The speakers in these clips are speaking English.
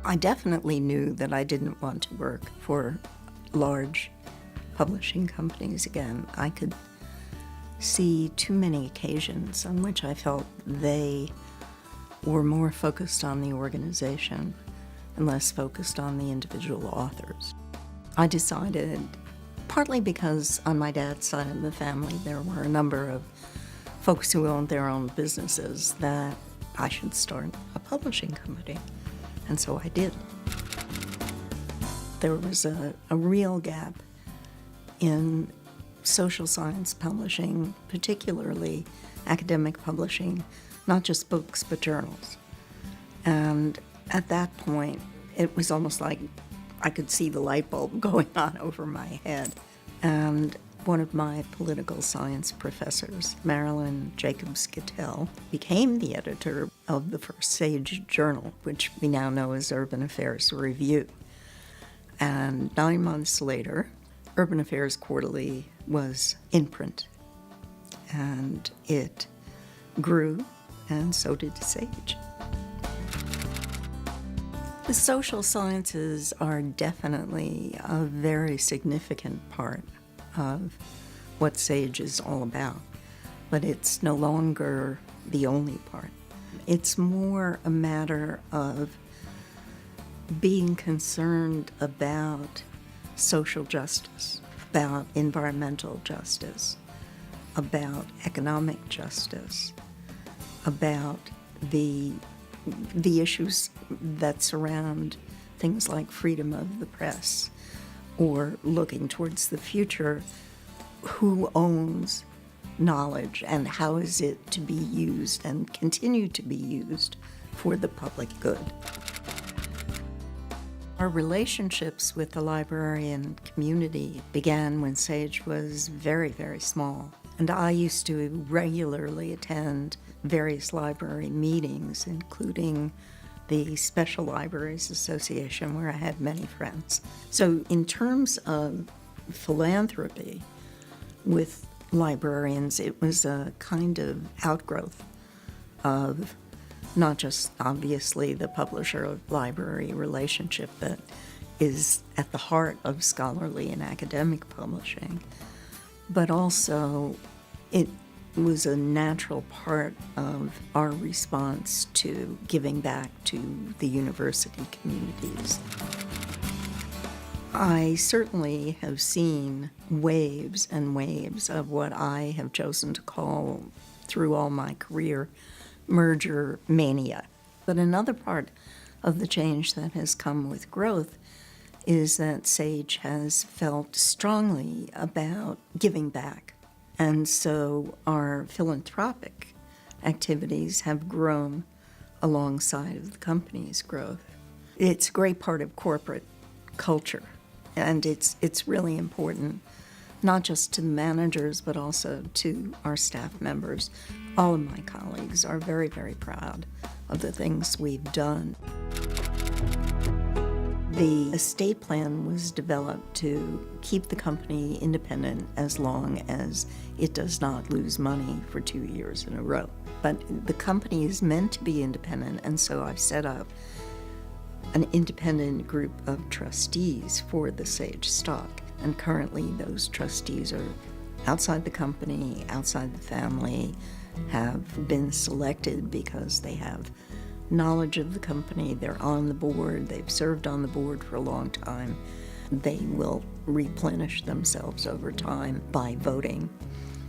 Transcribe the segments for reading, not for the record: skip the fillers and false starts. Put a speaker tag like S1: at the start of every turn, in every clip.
S1: I definitely knew that I didn't want to work for large publishing companies again. I could see too many occasions on which I felt they were more focused on the organization and less focused on the individual authors. I decided, partly because on my dad's side of the family there were a number of folks who owned their own businesses, that I should start a publishing company. And so I did. There was a real gap in social science publishing, particularly academic publishing, not just books, but journals. And at that point, it was almost like I could see the light bulb going on over my head. And one of my political science professors, Marilyn Jacobs-Gittell, became the editor of the first Sage journal, which we now know as Urban Affairs Review. And 9 months later, Urban Affairs Quarterly was in print. And it grew, and so did Sage. The social sciences are definitely a very significant part of what Sage is all about, but it's no longer the only part. It's more a matter of being concerned about social justice, about environmental justice, about economic justice, about the issues that surround things like freedom of the press, or looking towards the future, who owns knowledge and how is it to be used and continue to be used for the public good. Our relationships with the librarian community began when Sage was very, very small. And I used to regularly attend various library meetings, including the Special Libraries Association, where I had many friends. So in terms of philanthropy with librarians, it was a kind of outgrowth of not just obviously the publisher-library relationship that is at the heart of scholarly and academic publishing, but also it was a natural part of our response to giving back to the university communities. I certainly have seen waves and waves of what I have chosen to call, through all my career, merger mania. But another part of the change that has come with growth is that Sage has felt strongly about giving back. And so our philanthropic activities have grown alongside of the company's growth. It's a great part of corporate culture, and it's really important, not just to the managers, but also to our staff members. All of my colleagues are very, very proud of the things we've done. The estate plan was developed to keep the company independent as long as it does not lose money for 2 years in a row. But the company is meant to be independent, and so I've set up an independent group of trustees for the Sage stock. And currently those trustees are outside the company, outside the family, have been selected because they have knowledge of the company, they're on the board, they've served on the board for a long time. They will replenish themselves over time by voting.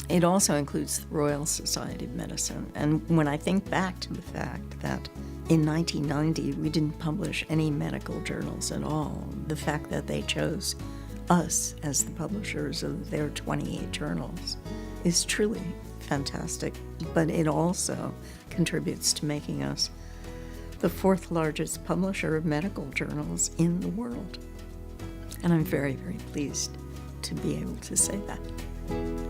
S1: It also includes the Royal Society of Medicine. And when I think back to the fact that in 1990 we didn't publish any medical journals at all, the fact that they chose us as the publishers of their 28 journals is truly fantastic. But it also contributes to making us the fourth largest publisher of medical journals in the world. And I'm very, very pleased to be able to say that.